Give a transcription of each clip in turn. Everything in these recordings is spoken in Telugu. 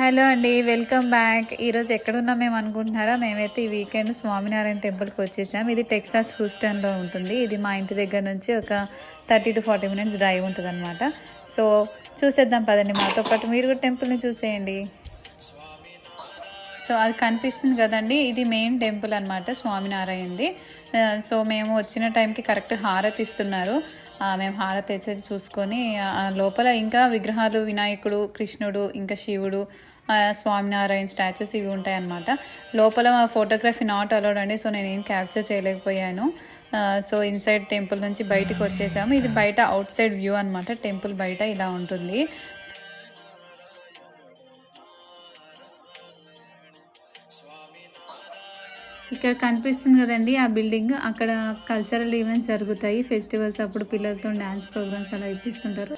హలో అండి, వెల్కమ్ బ్యాక్. ఈరోజు ఎక్కడున్నాం మేము అనుకుంటున్నారా? మేమైతే ఈ వీకెండ్ స్వామినారాయణ టెంపుల్కి వచ్చేసాం. ఇది టెక్సాస్ హ్యూస్టన్లో ఉంటుంది. ఇది మా ఇంటి దగ్గర నుంచి ఒక 30 to 40 minutes డ్రైవ్ ఉంటుంది అనమాట. సో చూసేద్దాం పదండి, మాతో పాటు మీరు కూడా టెంపుల్ని చూసేయండి. సో అది కనిపిస్తుంది కదండి, ఇది మెయిన్ టెంపుల్ అనమాట స్వామినారాయణది. సో మేము వచ్చిన టైంకి కరెక్ట్ హారతి ఇస్తున్నారు. మేము హారతి వచ్చేది చూసుకొని లోపల ఇంకా విగ్రహాలు, వినాయకుడు, కృష్ణుడు, ఇంకా శివుడు, స్వామినారాయణ స్టాచ్యూస్ ఇవి ఉంటాయన్నమాట. లోపల ఫోటోగ్రఫీ నాట్ అలౌడ్ అండి. సో నేను ఏం క్యాప్చర్ చేయలేకపోయాను. సో ఇన్సైడ్ టెంపుల్ నుంచి బయటకు వచ్చేసాము. ఇది బయట అవుట్ సైడ్ వ్యూ అనమాట. టెంపుల్ బయట ఇలా ఉంటుంది. ఇక్కడ కనిపిస్తుంది కదండి ఆ బిల్డింగ్, అక్కడ కల్చరల్ ఈవెంట్స్ జరుగుతాయి. ఫెస్టివల్స్ అప్పుడు పిల్లలతో డ్యాన్స్ ప్రోగ్రామ్స్ అలా ఇప్పిస్తుంటారు.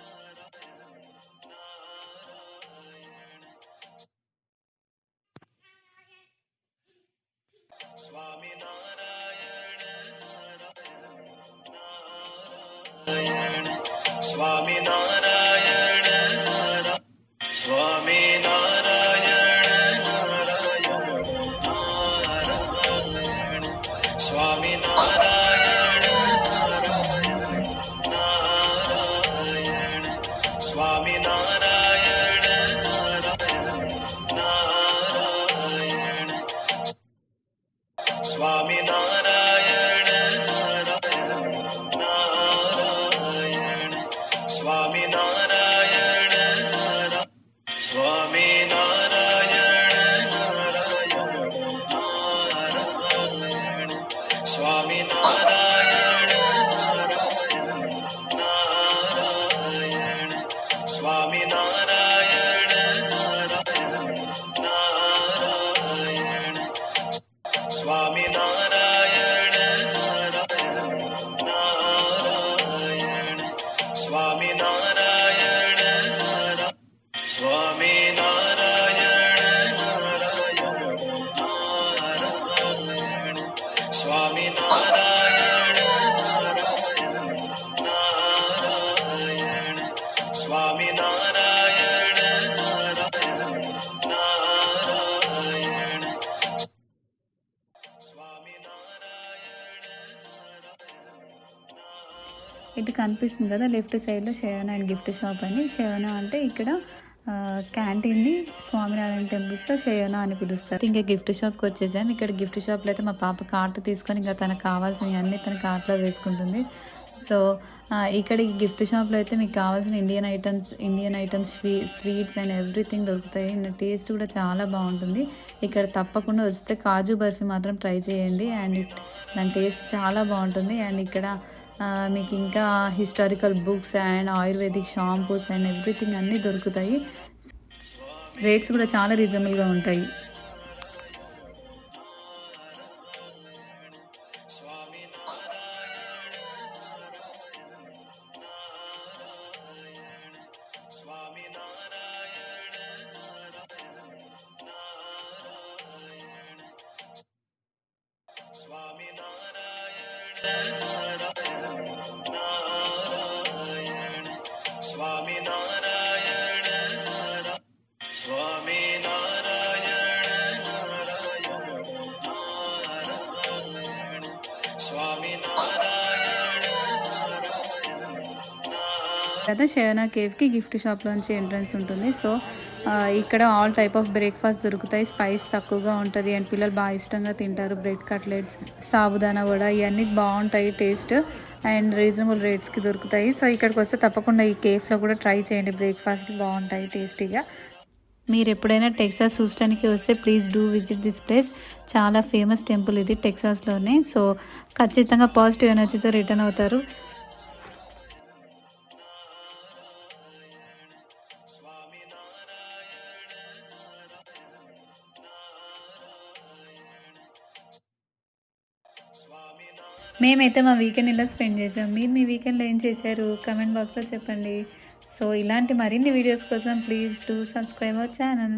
ఇటు కనిపిస్తుంది కదా లెఫ్ట్ సైడ్లో శయన అండ్ గిఫ్ట్ షాప్ అని. శయన అంటే ఇక్కడ క్యాంటీన్ని స్వామినారాయణ టెంపుల్స్లో శయన అని పిలుస్తారు. ఇంకా గిఫ్ట్ షాప్కి వచ్చేసాం. ఇక్కడ గిఫ్ట్ షాప్లో అయితే మా పాప కార్ట్ తీసుకొని ఇంకా తనకు కావాల్సినవి అన్నీ తన కార్ట్లో వేసుకుంటుంది. సో ఇక్కడ ఈ గిఫ్ట్ షాప్లో అయితే మీకు కావాల్సిన Indian items sweets and everything దొరుకుతాయి. టేస్ట్ కూడా చాలా బాగుంటుంది. ఇక్కడ తప్పకుండా వస్తే కాజు బర్ఫీ మాత్రం ట్రై చేయండి. అండ్ దాని టేస్ట్ చాలా బాగుంటుంది. అండ్ ఇక్కడ మీకు ఇంకా historical books and ayurvedic shampoos and everything అన్నీ దొరుకుతాయి. రేట్స్ కూడా చాలా రీజనబుల్గా ఉంటాయి. కదా శయన కేవ్కి గిఫ్ట్ షాప్లోంచి ఎంట్రన్స్ ఉంటుంది. సో ఇక్కడ ఆల్ టైప్ ఆఫ్ బ్రేక్ఫాస్ట్ దొరుకుతాయి. స్పైస్ తక్కువగా ఉంటుంది అండ్ పిల్లలు బాగా ఇష్టంగా తింటారు. బ్రెడ్ కట్లెట్స్, సాబుదానా వడ ఇవన్నీ బాగుంటాయి టేస్ట్ అండ్ రీజనబుల్ రేట్స్కి దొరుకుతాయి. సో ఇక్కడికి వస్తే తప్పకుండా ఈ కేఫ్లో కూడా ట్రై చేయండి. బ్రేక్ఫాస్ట్ బాగుంటాయి టేస్టీగా. మీరు ఎప్పుడైనా టెక్సాస్ హ్యూస్టన్కి వస్తే please do visit this place. చాలా ఫేమస్ టెంపుల్ ఇది టెక్సాస్లోనే. సో ఖచ్చితంగా పాజిటివ్ ఎనర్జీతో రిటర్న్ అవుతారు. మేమైతే మా వీకెండ్ ఇలా స్పెండ్ చేసాం. మీరు మీ వీకెండ్లో ఏం చేశారు కమెంట్ బాక్స్లో చెప్పండి. సో ఇలాంటి మరిన్ని వీడియోస్ కోసం please do subscribe our channel.